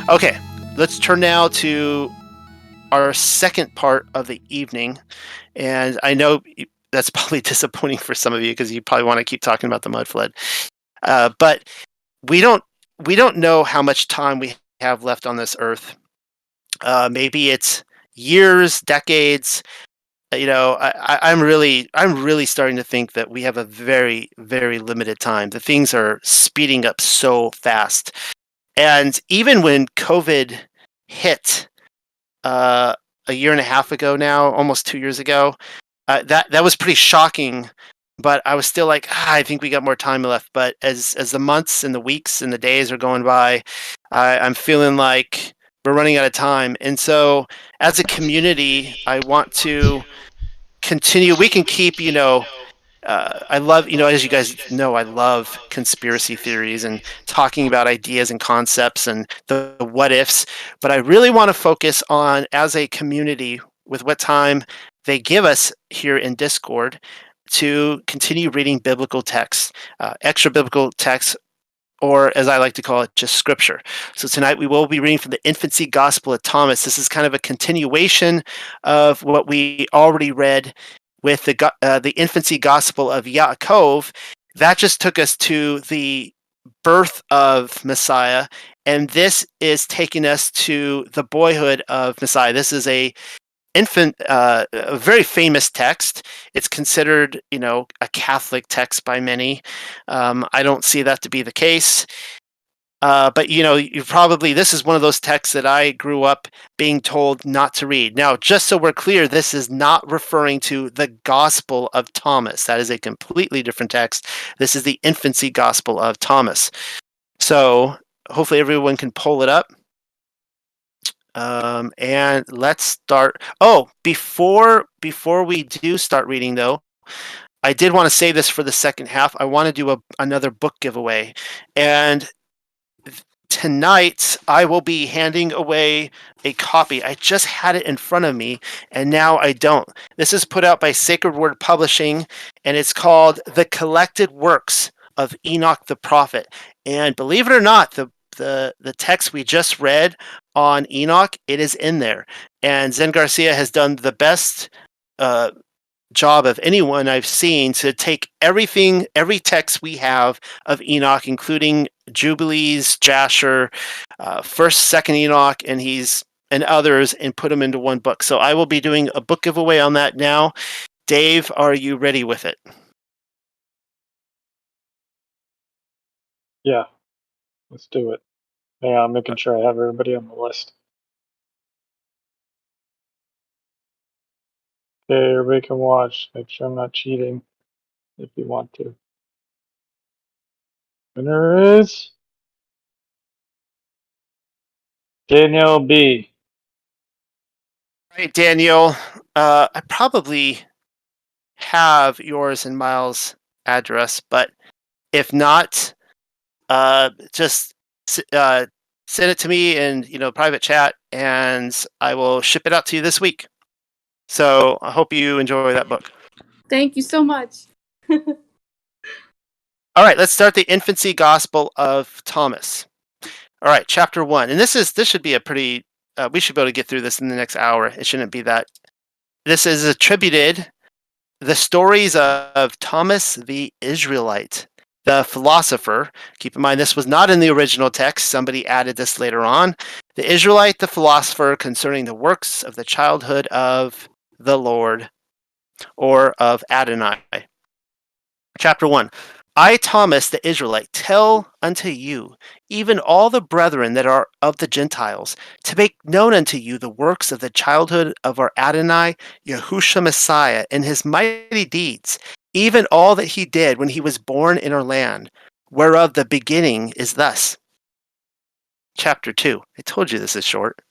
Okay, let's turn now to our second part of the evening. And I know that's probably disappointing for some of you because you probably want to keep talking about the mud flood. But we don't we don't know how much time we have left on this earth. Maybe it's years, decades. I'm really starting to think that we have a very, very limited time. The things are speeding up so fast. And even when COVID hit a year and a half ago now, almost 2 years ago, that was pretty shocking. But I was still like, I think we got more time left. But as the months and the weeks and the days are going by, I'm feeling like we're running out of time. And so, as a community, I want to continue. We can keep, I love, as you guys know, I love conspiracy theories and talking about ideas and concepts and the what ifs. But I really want to focus on, as a community, with what time they give us here in Discord, to continue reading biblical texts, extra biblical texts, or as I like to call it, just scripture. So tonight we will be reading from the Infancy Gospel of Thomas. This is kind of a continuation of what we already read with the Infancy Gospel of Yaakov. That just took us to the birth of Messiah, and this is taking us to the boyhood of Messiah. This is a very famous text. It's considered, a Catholic text by many. I don't see that to be the case. But this is one of those texts that I grew up being told not to read. Now, just so we're clear, this is not referring to the Gospel of Thomas. That is a completely different text. This is the Infancy Gospel of Thomas. So hopefully everyone can pull it up. And let's start. Oh, before we do start reading, though, I did want to say this for the second half. I want to do another book giveaway, and tonight I will be handing away a copy. I just had it in front of me, and now I don't. This is put out by Sacred Word Publishing, and it's called "The Collected Works of Enoch the Prophet." And believe it or not, the text we just read on Enoch, it is in there. And Zen Garcia has done the best job of anyone I've seen to take every text we have of Enoch, including Jubilees, Jasher, first, second Enoch, and others, and put them into one book. So I will be doing a book giveaway on that now. Dave, are you ready with it? Yeah, let's do it. Yeah, I'm making sure I have everybody on the list. Okay, everybody can watch. Make sure I'm not cheating if you want to. Winner is Daniel B. All right, Daniel. I probably have yours and Miles' address, but if not, just send it to me in private chat, and I will ship it out to you this week. So I hope you enjoy that book. Thank you so much. All right, let's start the Infancy Gospel of Thomas. All right, chapter 1, and this should be a pretty. We should be able to get through this in the next hour. It shouldn't be that. This is attributed the stories of Thomas the Israelite, the philosopher. Keep in mind, this was not in the original text. Somebody added this later on. The Israelite, the philosopher, concerning the works of the childhood of the Lord, or of Adonai. Chapter 1. I, Thomas the Israelite, tell unto you, even all the brethren that are of the Gentiles, to make known unto you the works of the childhood of our Adonai, Yahusha Messiah, and his mighty deeds, even all that he did when he was born in our land, whereof the beginning is thus. Chapter 2. I told you this is short.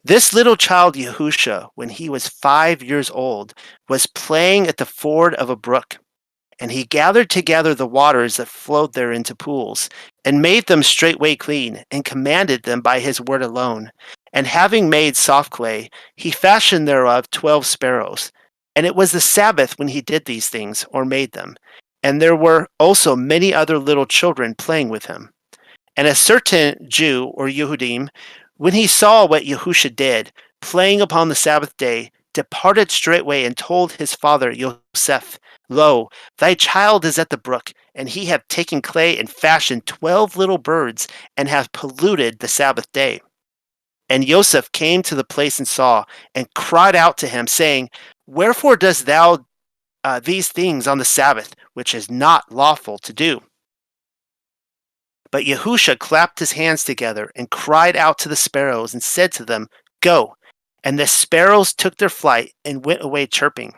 This little child Yahusha, when he was 5 years old, was playing at the ford of a brook. And he gathered together the waters that flowed there into pools, and made them straightway clean, and commanded them by his word alone. And having made soft clay, he fashioned thereof 12 sparrows. And it was the Sabbath when he did these things, or made them. And there were also many other little children playing with him. And a certain Jew, or Yehudim, when he saw what Yahusha did, playing upon the Sabbath day, departed straightway and told his father Yosef, Lo, thy child is at the brook, and he hath taken clay and fashioned 12 little birds, and hath polluted the Sabbath day. And Yosef came to the place and saw, and cried out to him, saying, Wherefore dost thou these things on the Sabbath, which is not lawful to do? But Yahusha clapped his hands together and cried out to the sparrows and said to them, Go. And the sparrows took their flight and went away chirping.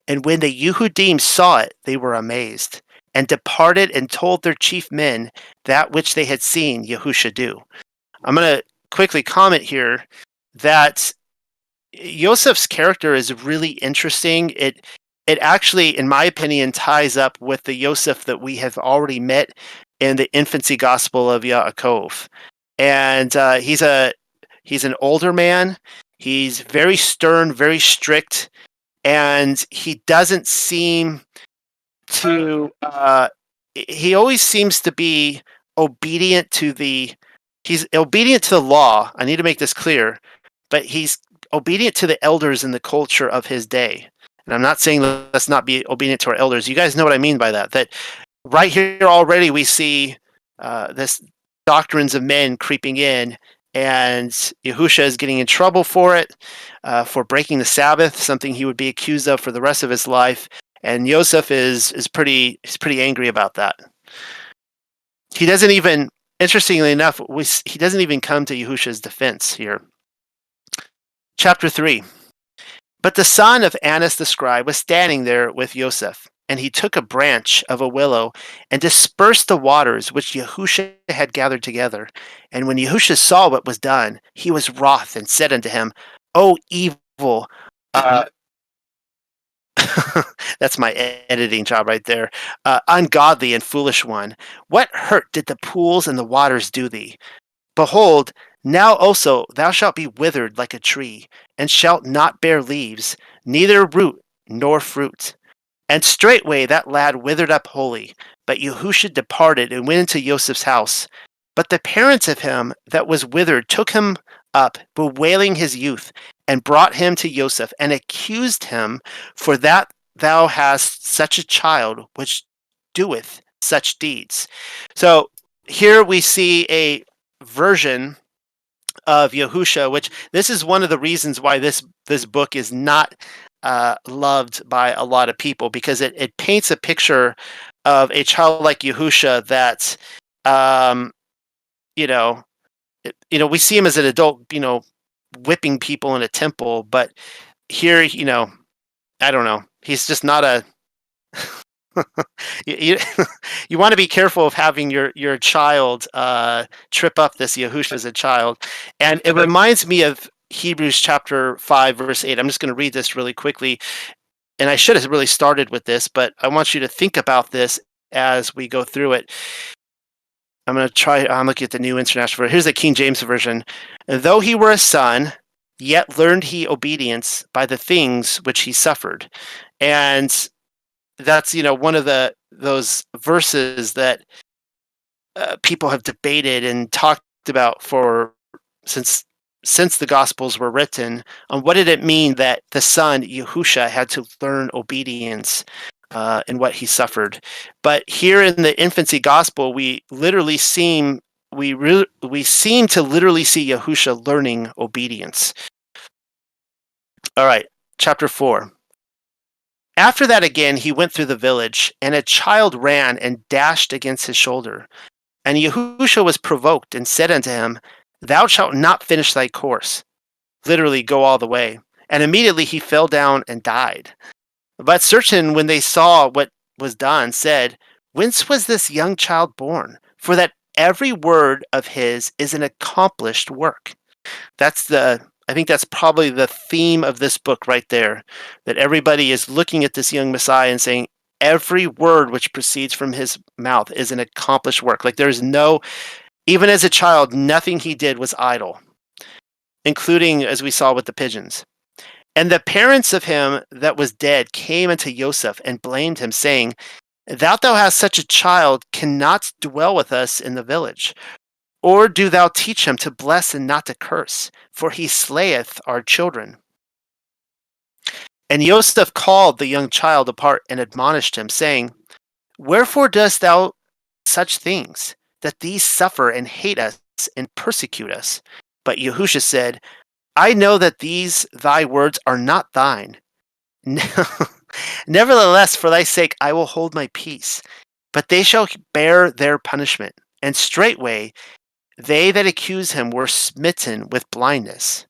And when the Yehudim saw it, they were amazed, and departed and told their chief men that which they had seen Yahusha do. I'm going to quickly comment here that Yosef's character is really interesting. It actually, in my opinion, ties up with the Yosef that we have already met in the Infancy Gospel of Yaakov. And he's an older man. He's very stern, very strict, and he doesn't seem to. He always seems to be obedient to the. He's obedient to the law. I need to make this clear, but he's obedient to the elders in the culture of his day. And I'm not saying let's not be obedient to our elders. You guys know what I mean by that. That right here already we see this doctrines of men creeping in, and Yahusha is getting in trouble for it, for breaking the Sabbath, something he would be accused of for the rest of his life. And Yosef is pretty angry about that. He doesn't even, interestingly enough, he doesn't even come to Yahusha's defense here. Chapter 3. But the son of Annas the scribe was standing there with Yosef, and he took a branch of a willow and dispersed the waters which Yahusha had gathered together. And when Yahusha saw what was done, he was wroth and said unto him, O evil, that's my editing job right there, ungodly and foolish one, what hurt did the pools and the waters do thee? Behold, now also thou shalt be withered like a tree, and shalt not bear leaves, neither root nor fruit. And straightway that lad withered up wholly. But Yahusha departed and went into Joseph's house. But the parents of him that was withered took him up, bewailing his youth, and brought him to Joseph, and accused him, for that thou hast such a child which doeth such deeds. So here we see a version of Yahusha, which this is one of the reasons why this book is not loved by a lot of people, because it paints a picture of a child like Yahusha that we see him as an adult, whipping people in a temple, but here, I don't know, he's just not a you want to be careful of having your child trip up this Yahusha as a child. And it reminds me of Hebrews chapter 5 verse 8. I'm just going to read this really quickly, and I should have really started with this, but I want you to think about this as we go through it. I'm looking at the New International Version. Here's the King James Version. Though he were a son, yet learned he obedience by the things which he suffered. And that's one of those verses that people have debated and talked about since the Gospels were written, on what did it mean that the son Yahusha had to learn obedience in what he suffered. But here in the Infancy Gospel, we seem to literally see Yahusha learning obedience. All right, chapter 4. After that again he went through the village, and a child ran and dashed against his shoulder. And Yahusha was provoked, and said unto him, Thou shalt not finish thy course. Literally, go all the way. And immediately he fell down and died. But certain, when they saw what was done, said, Whence was this young child born? For that every word of his is an accomplished work. I think that's probably the theme of this book right there, that everybody is looking at this young Messiah and saying, every word which proceeds from his mouth is an accomplished work. Like there's even as a child, nothing he did was idle, including, as we saw with the pigeons. And the parents of him that was dead came unto Joseph and blamed him, saying, Thou hast such a child cannot dwell with us in the village. Or do thou teach him to bless and not to curse, for he slayeth our children. And Joseph called the young child apart and admonished him, saying, Wherefore dost thou such things, that these suffer and hate us and persecute us? But Yahusha said, I know that these thy words are not thine. Nevertheless, for thy sake I will hold my peace, but they shall bear their punishment. And straightway they that accuse him were smitten with blindness.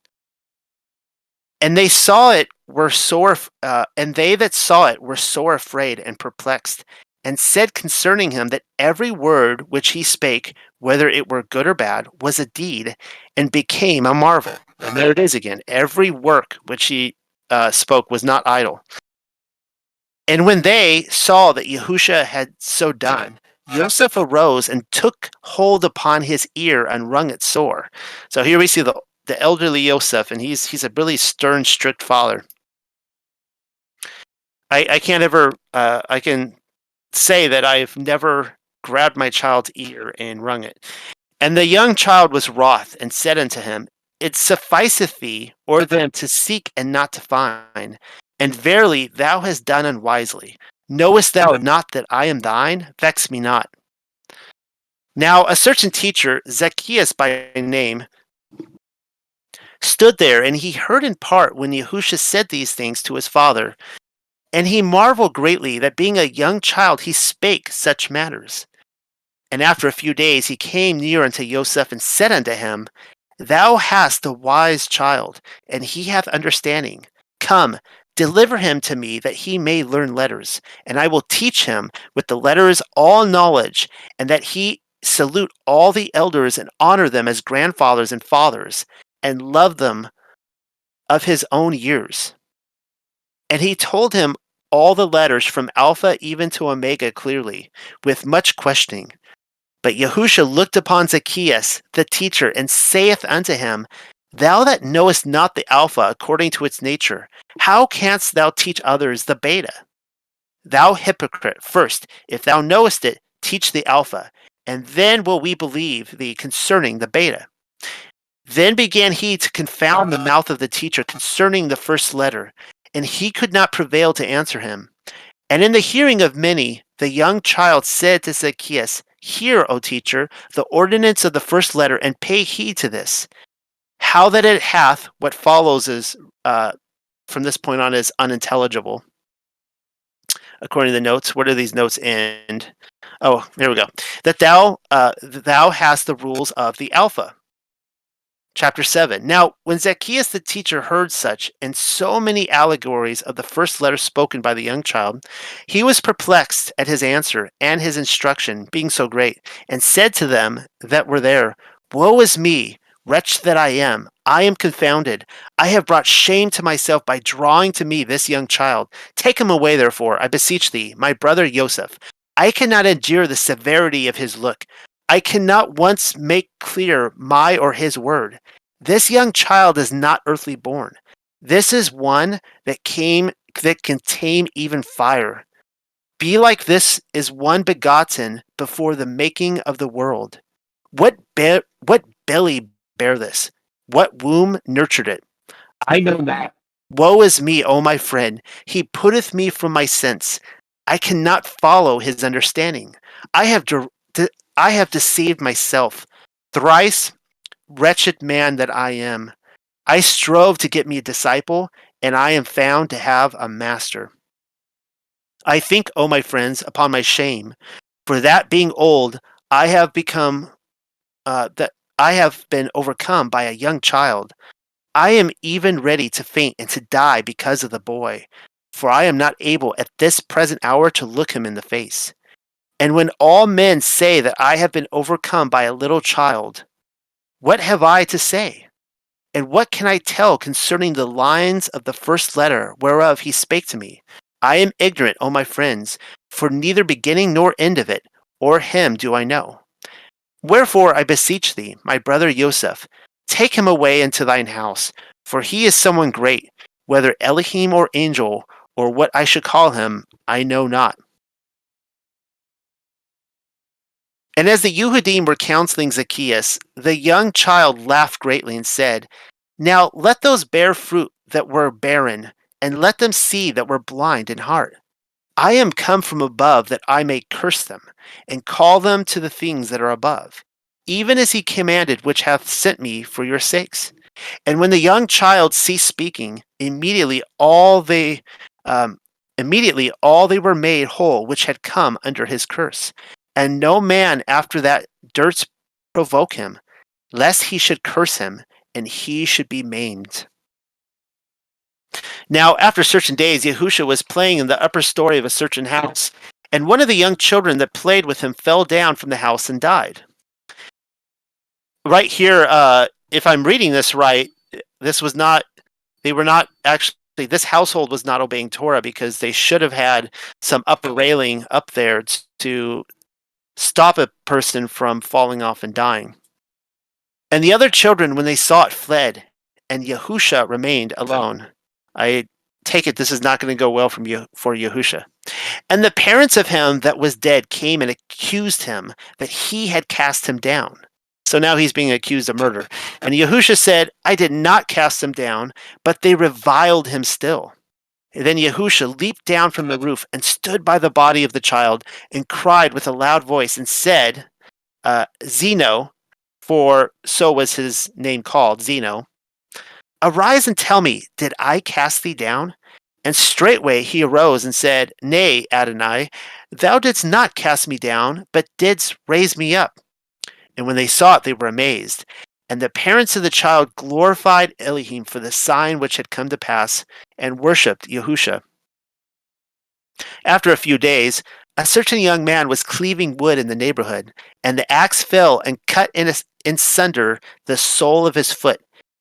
And they saw it were sore, and they that saw it were sore afraid and perplexed, and said concerning him that every word which he spake, whether it were good or bad, was a deed, and became a marvel. And there it is again. Every work which he spoke was not idle. And when they saw that Yahusha had so done, Joseph arose and took hold upon his ear and wrung it sore. So here we see the elderly Joseph, and he's a really stern, strict father. I can't ever I can say that I've never grabbed my child's ear and wrung it. And the young child was wroth and said unto him, It sufficeth thee or them to seek and not to find. And verily thou hast done unwisely. Knowest thou not that I am thine? Vex me not. Now a certain teacher, Zacchaeus by name, stood there, and he heard in part when Yahusha said these things to his father. And he marveled greatly that being a young child he spake such matters. And after a few days he came near unto Joseph and said unto him, Thou hast a wise child, and he hath understanding. Come, deliver him to me, that he may learn letters, and I will teach him with the letters all knowledge, and that he salute all the elders and honor them as grandfathers and fathers, and love them of his own years. And he told him all the letters from Alpha even to Omega clearly, with much questioning. But Yahusha looked upon Zacchaeus, the teacher, and saith unto him, Thou that knowest not the Alpha according to its nature, how canst thou teach others the Beta? Thou hypocrite, first, if thou knowest it, teach the Alpha, and then will we believe thee concerning the Beta. Then began he to confound the mouth of the teacher concerning the first letter, and he could not prevail to answer him. And in the hearing of many, the young child said to Zacchaeus, Hear, O teacher, the ordinance of the first letter, and pay heed to this. How that it hath, what follows is, from this point on, is unintelligible. According to the notes, where do these notes end? Oh, there we go. That thou hast the rules of the Alpha. Chapter 7. Now, when Zacchaeus the teacher heard such, and so many allegories of the first letter spoken by the young child, he was perplexed at his answer and his instruction being so great, and said to them that were there, Woe is me, wretch that I am confounded. I have brought shame to myself by drawing to me this young child. Take him away, therefore, I beseech thee, my brother Joseph. I cannot endure the severity of his look. I cannot once make clear my or his word. This young child is not earthly born. This is one that can tame even fire. Be like this is one begotten before the making of the world. What belly bare this? What womb nurtured it? I know not. Woe is me, O my friend. He putteth me from my sense. I cannot follow his understanding. I have deceived myself. Thrice wretched man that I am. I strove to get me a disciple, and I am found to have a master. I think, O my friends, upon my shame, for that being old, I have been overcome by a young child. I am even ready to faint and to die because of the boy, for I am not able at this present hour to look him in the face. And when all men say that I have been overcome by a little child, what have I to say? And what can I tell concerning the lines of the first letter whereof he spake to me? I am ignorant, O my friends, for neither beginning nor end of it, or him do I know. Wherefore I beseech thee, my brother Joseph, take him away into thine house, for he is someone great, whether Elohim or angel, or what I should call him, I know not. And as the Yehudim were counseling Zacchaeus, the young child laughed greatly and said, "Now let those bear fruit that were barren, and let them see that were blind in heart. I am come from above that I may curse them, and call them to the things that are above, even as he commanded which hath sent me for your sakes." And when the young child ceased speaking, um, immediately all they were made whole which had come under his curse. And no man after that durst provoke him, lest he should curse him, and he should be maimed. Now, after certain days, Yahusha was playing in the upper story of a certain house, and one of the young children that played with him fell down from the house and died. Right here, if I'm reading this right, they were not actually, this household was not obeying Torah because they should have had some upper railing up there to stop a person from falling off and dying. And the other children, when they saw it, fled, and Yahusha remained alone. I take it this is not going to go well for Yahusha. And the parents of him that was dead came and accused him that he had cast him down. So now he's being accused of murder. And Yahusha said, "I did not cast him down, but they reviled him still." And then Yahusha leaped down from the roof and stood by the body of the child and cried with a loud voice and said, Zeno, for so was his name called, Zeno, "Arise and tell me, did I cast thee down?" And straightway he arose and said, "Nay, Adonai, thou didst not cast me down, but didst raise me up." And when they saw it, they were amazed. And the parents of the child glorified Elohim for the sign which had come to pass, and worshipped Yahusha. After a few days, a certain young man was cleaving wood in the neighborhood, and the axe fell and cut in sunder the sole of his foot,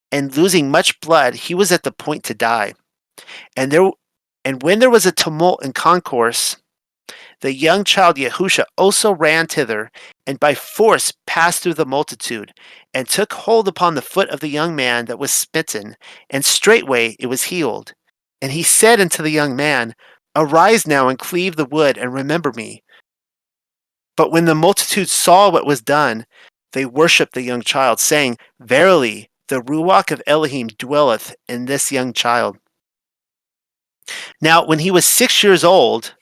and losing much blood, he was at the point to die. And when there was a tumult and concourse, the young child Yahusha also ran thither, and by force passed through the multitude, and took hold upon the foot of the young man that was smitten, and straightway it was healed. And he said unto the young man, "Arise now and cleave the wood, and remember me." But when the multitude saw what was done, they worshipped the young child, saying, "Verily, the Ruach of Elohim dwelleth in this young child." Now, when he was 6 years old,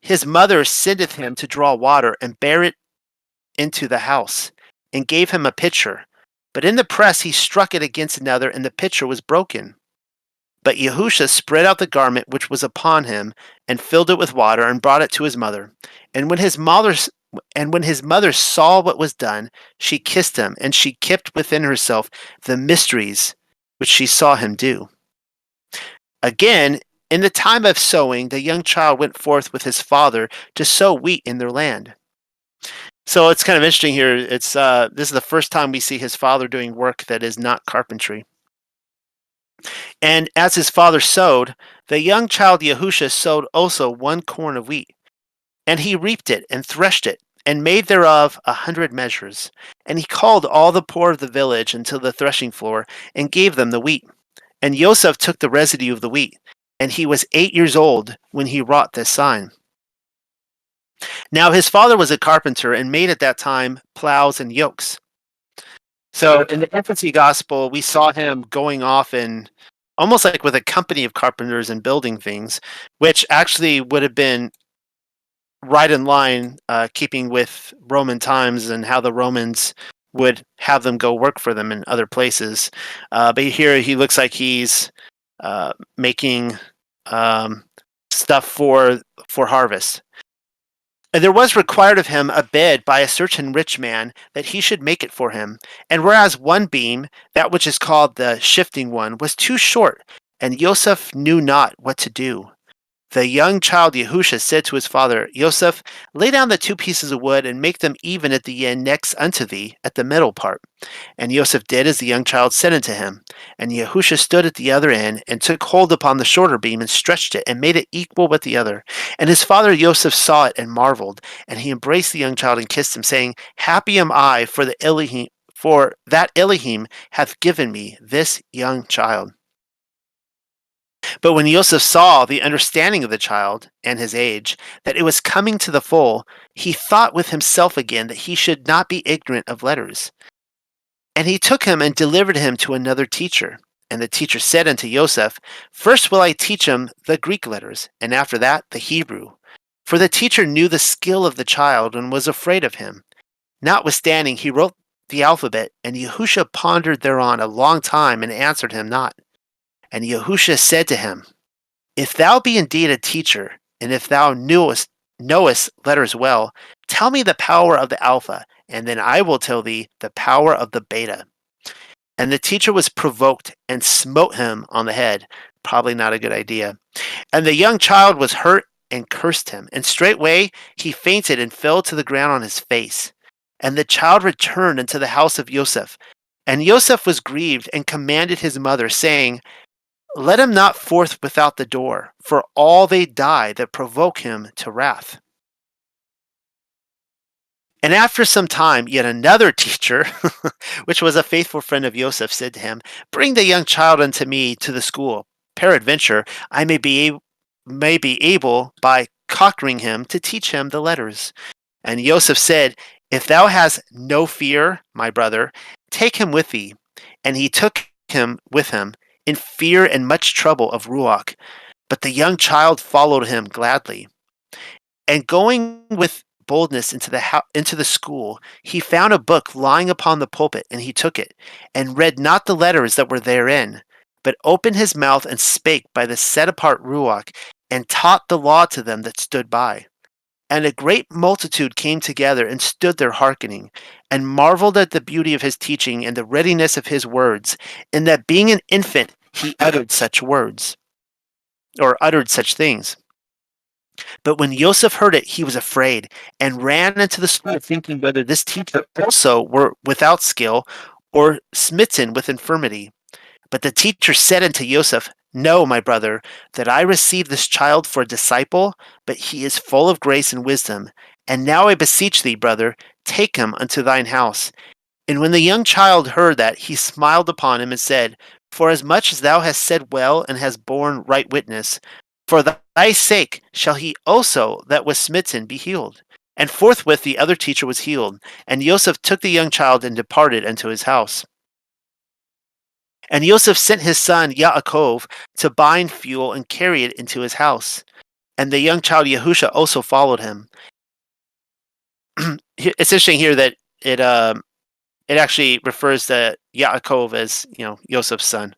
his mother sendeth him to draw water, and bear it into the house, and gave him a pitcher. But in the press he struck it against another, and the pitcher was broken. But Yahusha spread out the garment which was upon him, and filled it with water, and brought it to his mother. And when his mother saw what was done, she kissed him, and she kept within herself the mysteries which she saw him do. Again, in the time of sowing, the young child went forth with his father to sow wheat in their land. So it's kind of interesting here. This is the first time we see his father doing work that is not carpentry. And as his father sowed, the young child Yahusha sowed also 1 corn of wheat. And he reaped it, and threshed it, and made thereof 100 measures. And he called all the poor of the village unto the threshing floor, and gave them the wheat. And Joseph took the residue of the wheat. And he was 8 years old when he wrought this sign. Now his father was a carpenter, and made at that time plows and yokes. So in the Infancy Gospel, we saw him going off and almost like with a company of carpenters and building things, which actually would have been right in line, keeping with Roman times and how the Romans would have them go work for them in other places. But here he looks like he's making stuff for harvest. And there was required of him a bed by a certain rich man, that he should make it for him. And whereas one beam, that which is called the shifting one, was too short, and Joseph knew not what to do. The young child Yahusha said to his father, "Joseph, lay down the 2 pieces of wood, and make them even at the end next unto thee, at the middle part." And Joseph did as the young child said unto him. And Yahusha stood at the other end, and took hold upon the shorter beam, and stretched it, and made it equal with the other. And his father Joseph saw it, and marveled. And he embraced the young child, and kissed him, saying, "Happy am I, for that Elohim hath given me this young child." But when Joseph saw the understanding of the child and his age, that it was coming to the full, he thought with himself again that he should not be ignorant of letters. And he took him and delivered him to another teacher. And the teacher said unto Joseph, First will I teach him the Greek letters, and after that the Hebrew. For the teacher knew the skill of the child and was afraid of him. Notwithstanding, he wrote the alphabet, and Yahusha pondered thereon a long time and answered him not. And Yahusha said to him, If thou be indeed a teacher, and if thou knowest letters well, tell me the power of the alpha, and then I will tell thee the power of the beta. And the teacher was provoked and smote him on the head. Probably not a good idea. And the young child was hurt and cursed him. And straightway he fainted and fell to the ground on his face. And the child returned into the house of Joseph. And Joseph was grieved and commanded his mother, saying, Let him not forth without the door, for all they die that provoke him to wrath. And after some time, yet another teacher, which was a faithful friend of Joseph, said to him, Bring the young child unto me to the school. Peradventure, I may be able, by cockering him, to teach him the letters. And Joseph said, If thou hast no fear, my brother, take him with thee. And he took him with him, in fear and much trouble of Ruach. But the young child followed him gladly. And going with boldness into the school, he found a book lying upon the pulpit, and he took it, and read not the letters that were therein, but opened his mouth and spake by the set apart Ruach, and taught the law to them that stood by. And a great multitude came together and stood there hearkening, and marveled at the beauty of his teaching and the readiness of his words, in that being an infant he uttered such words, or uttered such things. But when Joseph heard it, he was afraid, and ran into the school, thinking whether this teacher also were without skill, or smitten with infirmity. But the teacher said unto Joseph, Know, my brother, that I received this child for a disciple, but he is full of grace and wisdom. And now I beseech thee, brother, take him unto thine house. And when the young child heard that, he smiled upon him and said, Forasmuch as thou hast said well and hast borne right witness, for thy sake shall he also that was smitten be healed. And forthwith the other teacher was healed. And Joseph took the young child and departed unto his house. And Joseph sent his son Yaakov to bind fuel and carry it into his house. And the young child Yahusha also followed him. It's interesting here that it actually refers to Yaakov as, Joseph's son.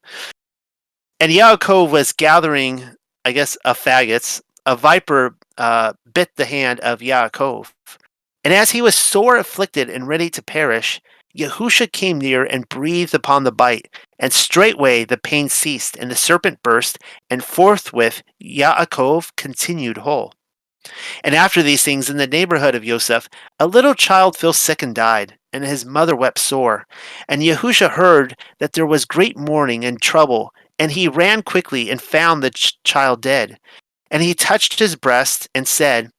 And Yaakov was gathering, I guess, faggots. A viper bit the hand of Yaakov. And as he was sore afflicted and ready to perish, Yahusha came near and breathed upon the bite, and straightway the pain ceased, and the serpent burst, and forthwith Yaakov continued whole. And after these things, in the neighborhood of Joseph, a little child fell sick and died, and his mother wept sore. And Yahusha heard that there was great mourning and trouble, and he ran quickly and found the child dead. And he touched his breast and said,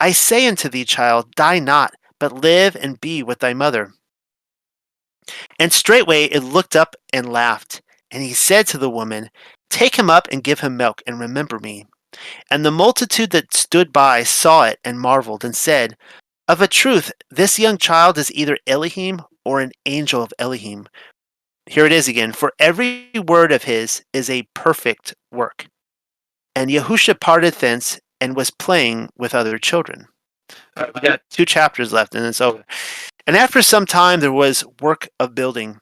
I say unto thee, child, die not, but live and be with thy mother. And straightway it looked up and laughed. And he said to the woman, Take him up and give him milk, and remember me. And the multitude that stood by saw it and marveled, and said, Of a truth, this young child is either Elohim or an angel of Elohim. Here it is again. For every word of his is a perfect work. And Yahusha parted thence and was playing with other children. We got 2 chapters left, and it's over. And after some time there was work of building,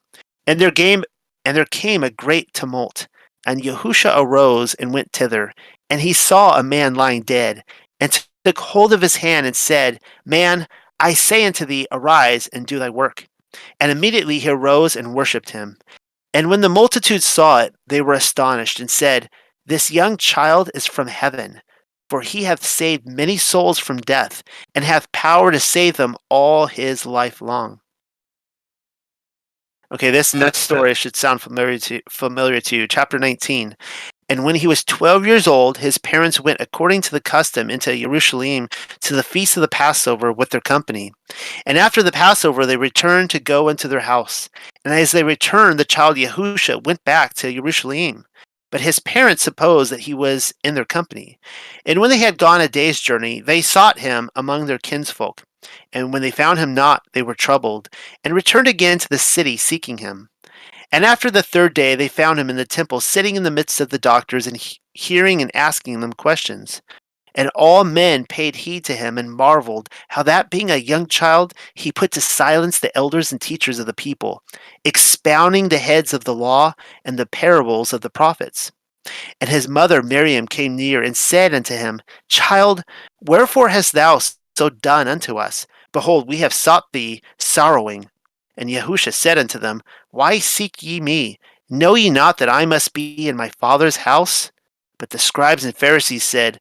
and there came a great tumult. And Yahusha arose and went thither, and he saw a man lying dead, and took hold of his hand and said, Man, I say unto thee, arise and do thy work. And immediately he arose and worshipped him. And when the multitude saw it, they were astonished, and said, This young child is from heaven, for he hath saved many souls from death, and hath power to save them all his life long. Okay, this next story should sound familiar to you. Chapter 19. And when he was 12 years old, his parents went according to the custom into Jerusalem to the feast of the Passover with their company. And after the Passover, they returned to go into their house. And as they returned, the child Yahusha went back to Jerusalem. but his parents supposed that he was in their company. And when they had gone a day's journey, they sought him among their kinsfolk. And when they found him not, they were troubled, and returned again to the city seeking him. And after the third day, they found him in the temple, sitting in the midst of the doctors, and hearing and asking them questions. And all men paid heed to him and marveled how that being a young child, he put to silence the elders and teachers of the people, expounding the heads of the law and the parables of the prophets. And his mother Miriam came near and said unto him, Child, wherefore hast thou so done unto us? Behold, we have sought thee sorrowing. And Yahusha said unto them, Why seek ye me? Know ye not that I must be in my Father's house? But the scribes and Pharisees said,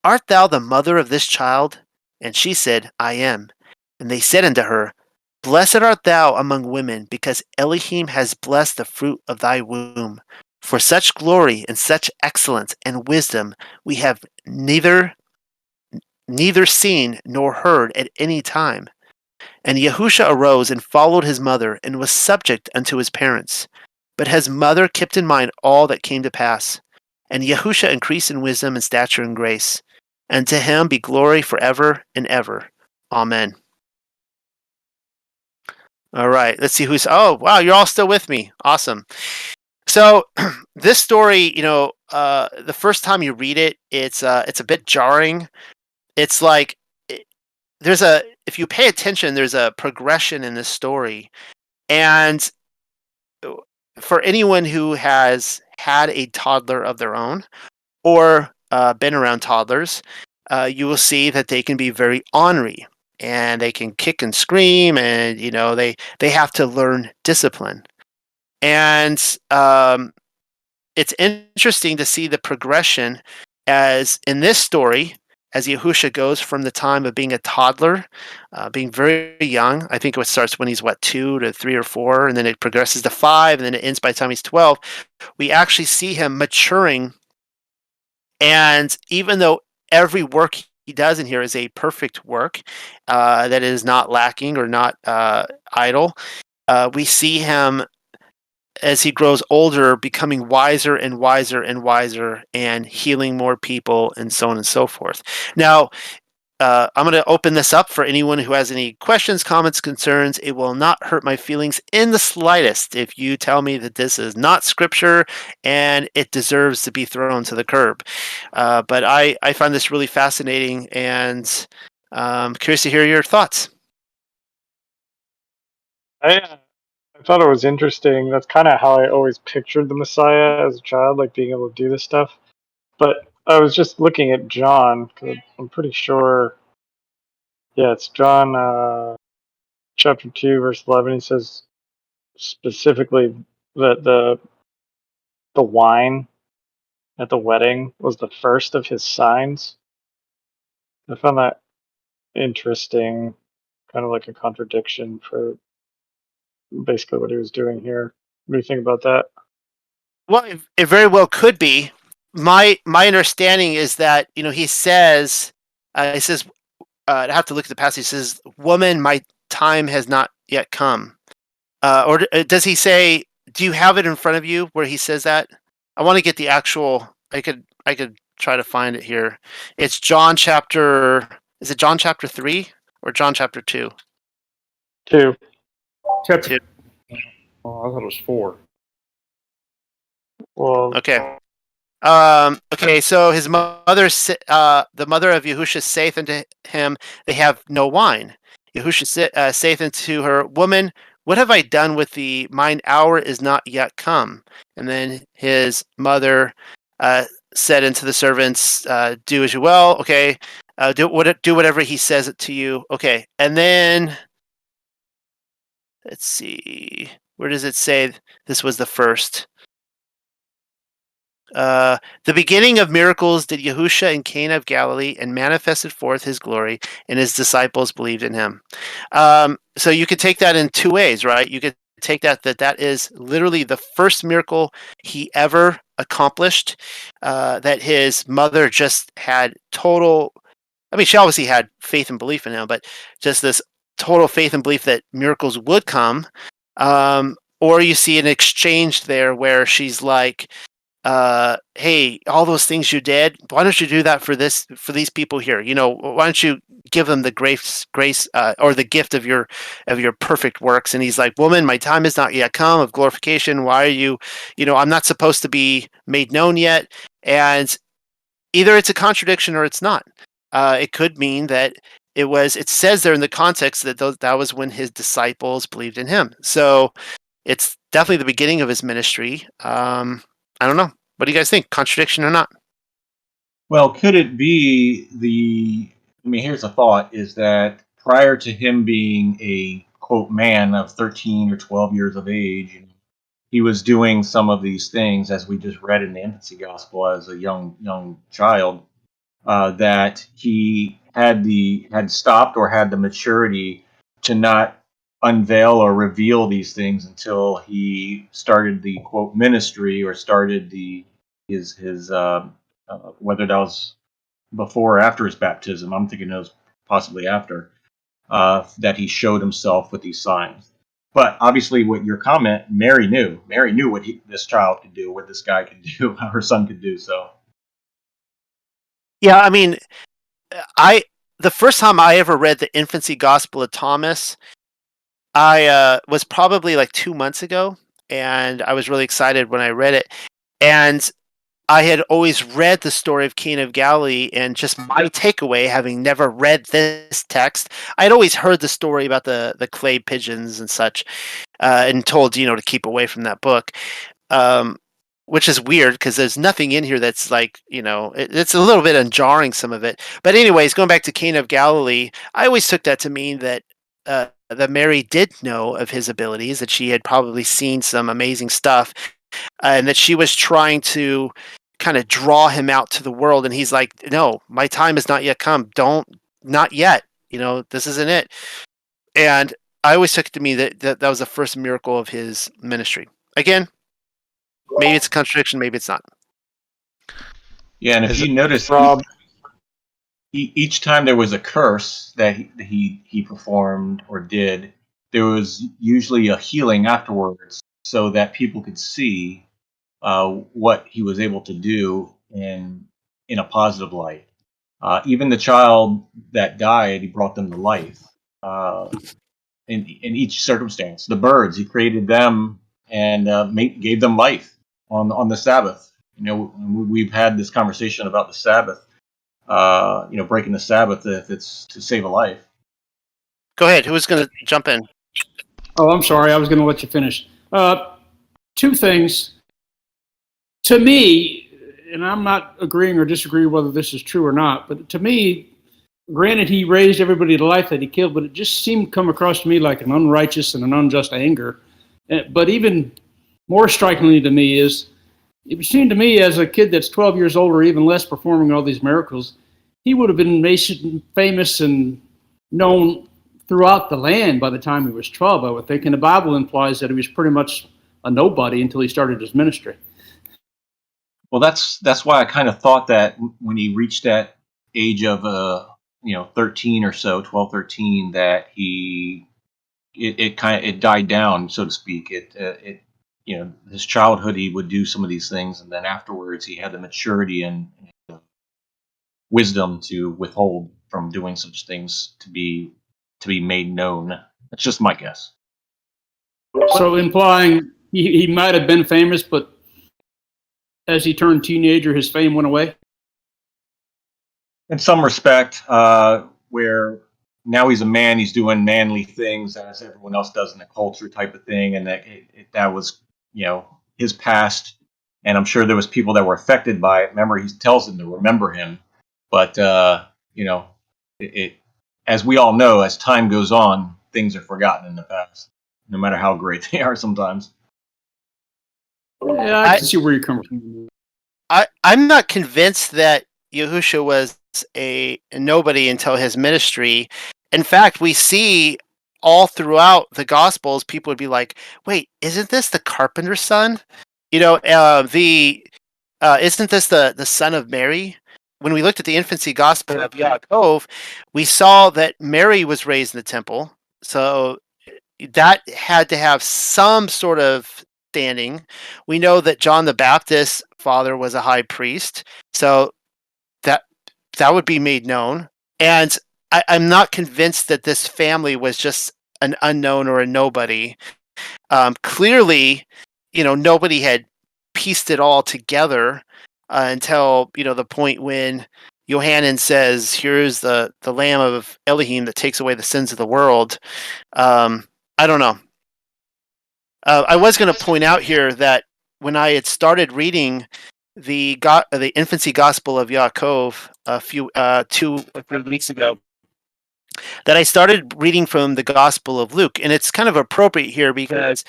Art thou the mother of this child? And she said, I am. And they said unto her, Blessed art thou among women, because Elohim has blessed the fruit of thy womb. For such glory and such excellence and wisdom we have neither seen nor heard at any time. And Yahusha arose and followed his mother, and was subject unto his parents. But his mother kept in mind all that came to pass. And Yahusha increased in wisdom and stature and grace. And to him be glory forever and ever. Amen. All right, let's see who's. Oh, wow, you're all still with me. Awesome. So this story, the first time you read it, it's a bit jarring. It's like if you pay attention, there's a progression in this story, and for anyone who has had a toddler of their own or been around toddlers, you will see that they can be very ornery, and they can kick and scream, and they have to learn discipline. And it's interesting to see the progression as in this story, as Yahusha goes from the time of being a toddler, being very young. I think it starts when he's 2 to 3 or 4, and then it progresses to 5, and then it ends by the time he's 12. We actually see him maturing, and even though every work he does in here is a perfect work that is not lacking or not idle, we see him as he grows older, becoming wiser and wiser and wiser, and healing more people, and so on and so forth. Now, I'm going to open this up for anyone who has any questions, comments, concerns. It will not hurt my feelings in the slightest if you tell me that this is not scripture and it deserves to be thrown to the curb. But I find this really fascinating, and I'm curious to hear your thoughts. I thought it was interesting. That's kind of how I always pictured the Messiah as a child, like being able to do this stuff. But I was just looking at John, because I'm pretty sure, yeah, it's John chapter 2, verse 11. He says specifically that the wine at the wedding was the first of his signs. I found that interesting, kind of like a contradiction for basically what he was doing here. What do you think about that? Well, it very well could be. My understanding is that he says, I have to look at the passage. He says, "Woman, my time has not yet come." Or does he say? Do you have it in front of you where he says that? I want to get the actual. I could try to find it here. It's John chapter. Is it John chapter 3 or John chapter 2? 2. Chapter. 2. Oh, I thought it was 4. Well, Okay. Okay, so his mother, the mother of Yahusha, saith unto him, They have no wine. Yahusha saith unto her, Woman, what have I done with thee? Mine hour is not yet come. And then his mother said unto the servants, Do as you will. Okay, do whatever he says to you. Okay, and then let's see, where does it say this was the first? The beginning of miracles did Yahusha in Cana of Galilee, and manifested forth his glory, and his disciples believed in him. So you could take that in two ways, right? You could take that is literally the first miracle he ever accomplished, that his mother just had total, I mean, she obviously had faith and belief in him, but just this total faith and belief that miracles would come. Or you see an exchange there where she's like, hey, all those things you did, why don't you do that for these people here? Why don't you give them the grace, or the gift of your perfect works? And he's like, woman, my time is not yet come of glorification. Why are you, I'm not supposed to be made known yet. And either it's a contradiction or it's not. It could mean that it says there in the context that that was when his disciples believed in him. So it's definitely the beginning of his ministry. I don't know. What do you guys think? Contradiction or not? Well, could it be here's a thought, is that prior to him being a, quote, man of 13 or 12 years of age, he was doing some of these things, as we just read in the Infancy Gospel, as a young child, that he had stopped or had the maturity to not unveil or reveal these things until he started the, quote, ministry, or started his whether that was before or after his baptism. I'm thinking it was possibly after, that he showed himself with these signs. But obviously, what your comment, Mary knew. Mary knew what this child could do, what this guy could do, how her son could do. So, Yeah, I mean, the first time I ever read the Infancy Gospel of Thomas, I was probably like 2 months ago, and I was really excited when I read it. And I had always read the story of Cana of Galilee, and just my takeaway, having never read this text, I'd always heard the story about the clay pigeons and such, and told to keep away from that book, which is weird because there's nothing in here that's like it's a little bit jarring, some of it. But anyways, going back to Cana of Galilee, I always took that to mean that that Mary did know of his abilities, that she had probably seen some amazing stuff, and that she was trying to kind of draw him out to the world. And he's like, no, my time has not yet come. Not yet. This isn't it. And I always took it to me that was the first miracle of his ministry. Again, maybe it's a contradiction, maybe it's not. yeah, and if you notice, Rob, each time there was a curse that he performed or did, there was usually a healing afterwards, so that people could see what he was able to do in a positive light. Even the child that died, he brought them to life. In each circumstance, the birds, he created them and gave them life on the Sabbath. We've had this conversation about the Sabbath. Breaking the Sabbath if it's to save a life. Go ahead. Who's going to jump in? Oh, I'm sorry. I was going to let you finish. Two things. To me, and I'm not agreeing or disagreeing whether this is true or not, but to me, granted, he raised everybody to life that he killed, but it just seemed to come across to me like an unrighteous and an unjust anger. But even more strikingly to me is, it seemed to me, as a kid that's 12 years old or even less, performing all these miracles, he would have been famous and known throughout the land by the time he was 12, I would think. And the Bible implies that he was pretty much a nobody until he started his ministry. Well, that's why I kind of thought that when he reached that age of 13 or so, 12, 13, that it died down, so to speak. His childhood, he would do some of these things, and then afterwards he had the maturity and wisdom to withhold from doing such things to be made known. That's just my guess. So implying he might have been famous, but as he turned teenager, his fame went away? In some respect, where now he's a man, he's doing manly things as everyone else does in the culture, type of thing, and that was his past, and I'm sure there was people that were affected by it. Remember, he tells them to remember him, but as we all know, as time goes on, things are forgotten in the past, no matter how great they are sometimes. Yeah, I can see where you're coming from. I'm not convinced that Yahusha was a nobody until his ministry. In fact, we see all throughout the Gospels, people would be like, "Wait, isn't this the carpenter's son? Isn't this the son of Mary?" When we looked at the Infancy Gospel of Yaakov, we saw that Mary was raised in the temple, so that had to have some sort of understanding, we know that John the Baptist's father was a high priest, so that would be made known. And I'm not convinced that this family was just an unknown or a nobody. Clearly, nobody had pieced it all together until the point when Yohanan says, "Here's the Lamb of Elohim that takes away the sins of the world." I don't know. I was going to point out here that when I had started reading the Infancy Gospel of Yaakov a few 2 or 3 weeks ago, that I started reading from the Gospel of Luke, and it's kind of appropriate here because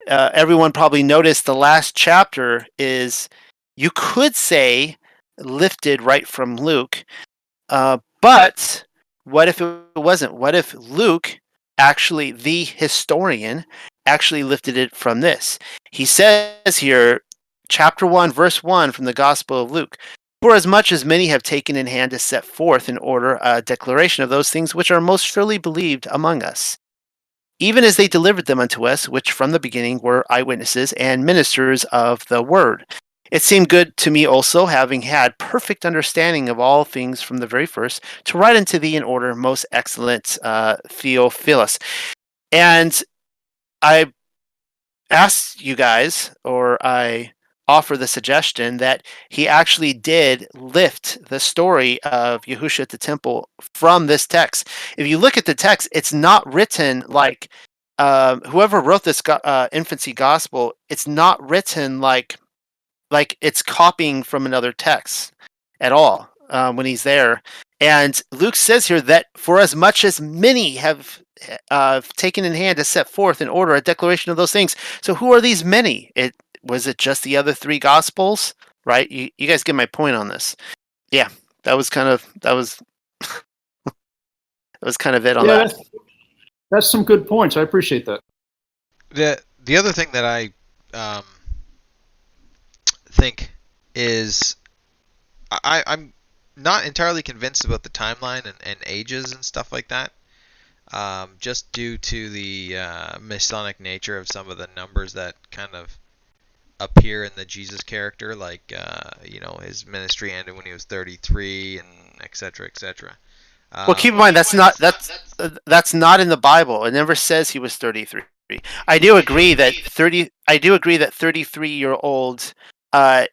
everyone probably noticed the last chapter is, you could say, lifted right from Luke, but what if it wasn't? What if Luke, actually the historian, actually lifted it from this? He says here, chapter 1, verse 1 from the Gospel of Luke, "For as much as many have taken in hand to set forth in order a declaration of those things which are most surely believed among us, even as they delivered them unto us, which from the beginning were eyewitnesses and ministers of the word. It seemed good to me also, having had perfect understanding of all things from the very first, to write unto thee in order, most excellent Theophilus." And I asked you guys, or I offer the suggestion, that he actually did lift the story of Yahusha at the temple from this text. If you look at the text, it's not written like whoever wrote this Infancy Gospel. It's not written like it's copying from another text at all when he's there. And Luke says here that for as much as many have taken in hand to set forth in order a declaration of those things. So who are these many? Was it just the other 3 Gospels? Right? You guys get my point on this. Yeah, that was kind of it on that. That's some good points. I appreciate that. The other thing that I think is I'm not entirely convinced about the timeline and ages and stuff like that, just due to the Masonic nature of some of the numbers that kind of appear in the Jesus character, like his ministry ended when he was 33 and etc. etc. Well, keep in mind that's not in the Bible. It never says he was 33. I do agree that 33-year-old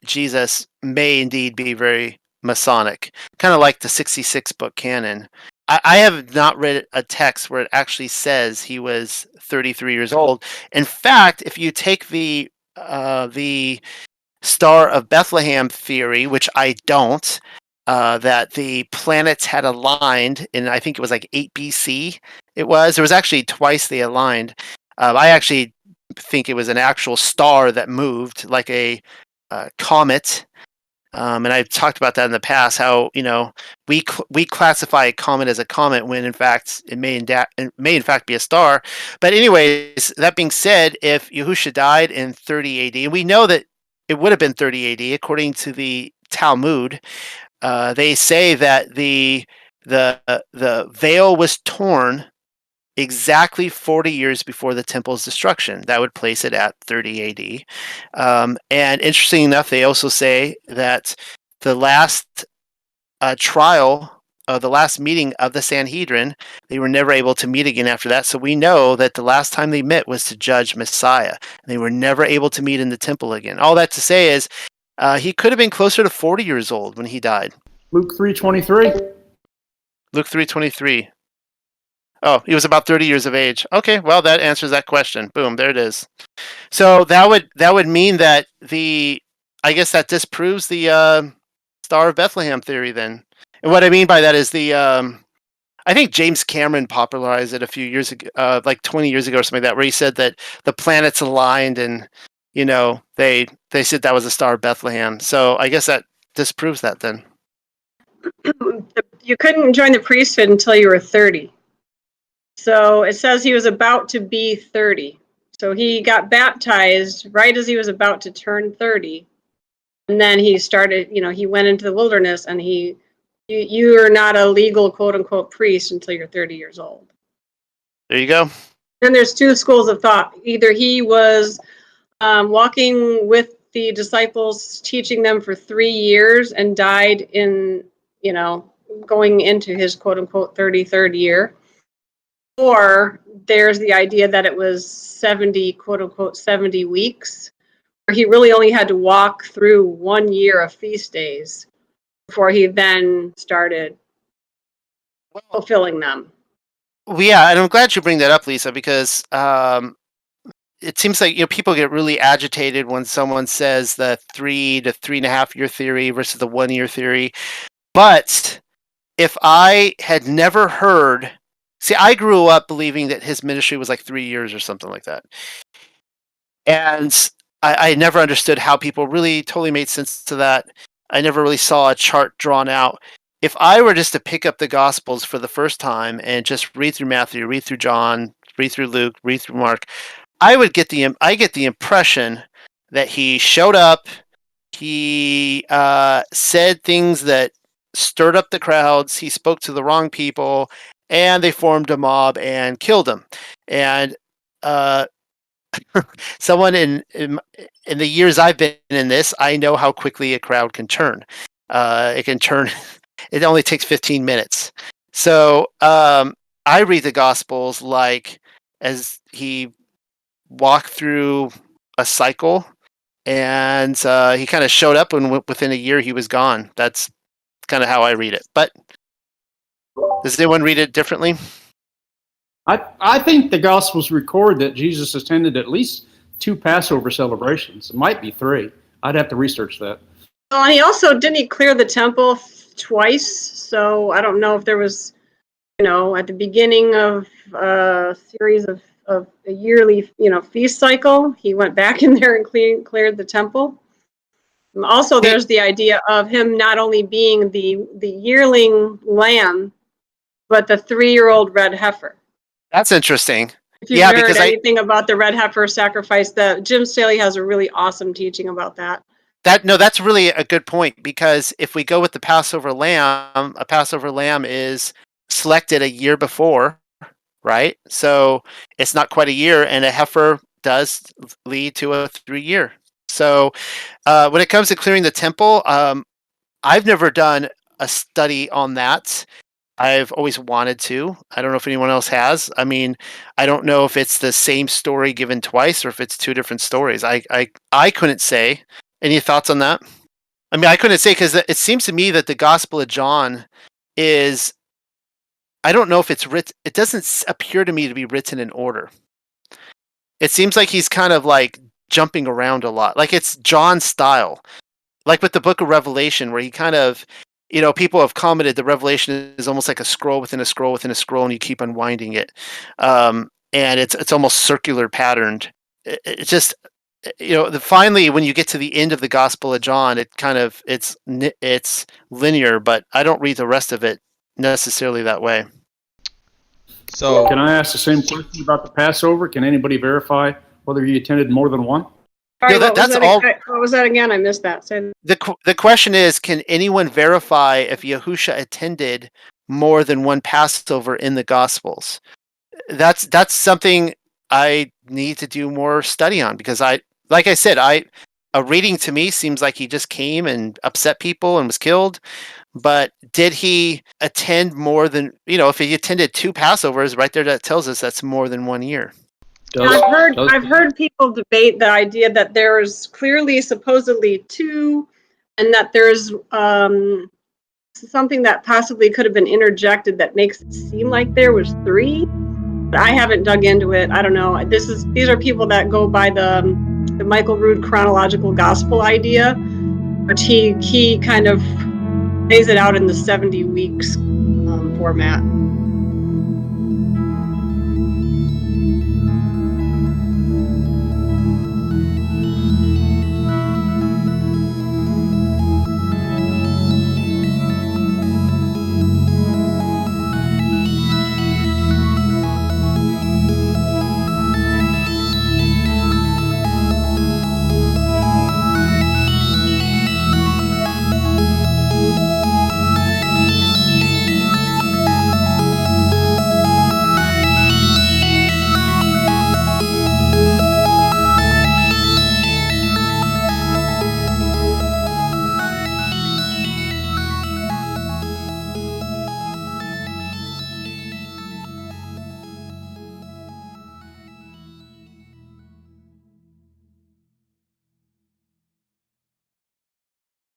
Jesus may indeed be very Masonic, kind of like the 66 book canon. I have not read a text where it actually says he was 33 years old. In fact, if you take the Star of Bethlehem theory, which I don't, that the planets had aligned in, I think it was like 8 BC. There was actually twice they aligned. I actually think it was an actual star that moved like a comet. And I've talked about that in the past, how we classify a comet as a comet when in fact it may in fact be a star. But anyways, that being said, if Yahusha died in 30 AD, and we know that it would have been 30 AD according to the Talmud, they say that the veil was torn exactly 40 years before the temple's destruction. That would place it at 30 AD. And interesting enough, they also say that the last trial, the last meeting of the Sanhedrin, they were never able to meet again after that. So we know that the last time they met was to judge Messiah. They were never able to meet in the temple again. All that to say is he could have been closer to 40 years old when he died. Luke 3:23. Luke 3:23. Oh, he was about 30 years of age. Okay, well, that answers that question. Boom, there it is. So that would mean that I guess that disproves the Star of Bethlehem theory then. And what I mean by that is I think James Cameron popularized it a few years ago, like 20 years ago or something like that, where he said that the planets aligned and they said that was the Star of Bethlehem. So I guess that disproves that then. You couldn't join the priesthood until you were 30. So it says he was about to be 30. So he got baptized right as he was about to turn 30. And then he started, he went into the wilderness, and you are not a legal quote unquote priest until you're 30 years old. There you go. Then there's 2 schools of thought. Either he was walking with the disciples, teaching them for 3 years, and died in, going into his quote unquote 33rd year. Or there's the idea that it was 70, quote unquote, 70 weeks, where he really only had to walk through 1 year of feast days before he then started fulfilling them. Well, yeah, and I'm glad you bring that up, Lisa, because it seems like people get really agitated when someone says the 3 to 3.5 year theory versus the 1 year theory. But if I had never heard, I grew up believing that his ministry was like 3 years or something like that, and I never understood how people really totally made sense to that. I never really saw a chart drawn out. If I were just to pick up the Gospels for the first time and just read through Matthew, read through John, read through Luke, read through Mark, I get the impression that he showed up, he said things that stirred up the crowds, he spoke to the wrong people, and they formed a mob and killed him. And someone in the years I've been in this, I know how quickly a crowd can turn. It can turn. It only takes 15 minutes. So I read the Gospels like as he walked through a cycle, and he kind of showed up, and within a year he was gone. That's kind of how I read it. But does anyone read it differently? I think the Gospels record that Jesus attended at least 2 Passover celebrations. It might be 3. I'd have to research that. Well, and he also didn't clear the temple twice, so I don't know if there was, at the beginning of a series of a yearly, feast cycle, he went back in there and cleared the temple. Also, there's the idea of him not only being the yearling lamb, but the 3-year-old red heifer. That's interesting. If you've heard anything about the red heifer sacrifice, that Jim Staley has a really awesome teaching about that. That's really a good point, because if we go with the Passover lamb, a Passover lamb is selected a year before, right? So it's not quite a year, and a heifer does lead to a 3-year. So when it comes to clearing the temple, I've never done a study on that. I've always wanted to. I don't know if anyone else has. I mean, I don't know if it's the same story given twice or if it's 2 different stories. I couldn't say. Any thoughts on that? I mean, I couldn't say, because it seems to me that the Gospel of John is, I don't know if it's written, it doesn't appear to me to be written in order. It seems like he's kind of like jumping around a lot. Like it's John's style. Like with the book of Revelation, where he kind of, people have commented the Revelation is almost like a scroll within a scroll within a scroll, and you keep unwinding it. And it's almost circular patterned. It's just, finally, when you get to the end of the Gospel of John, it's linear, but I don't read the rest of it necessarily that way. So, can I ask the same question about the Passover? Can anybody verify whether he attended more than one? Sorry, what was that again? I missed that. The question is, can anyone verify if Yahusha attended more than one Passover in the Gospels? That's something I need to do more study on, because like I said, a reading to me seems like he just came and upset people and was killed. But did he attend more than, if he attended 2 Passovers, right there, that tells us that's more than 1 year. I've heard people debate the idea that there's clearly, supposedly 2, and that there's something that possibly could have been interjected that makes it seem like there was 3. But I haven't dug into it. I don't know. These are people that go by the Michael Rood chronological gospel idea, which he kind of lays it out in the 70 weeks format.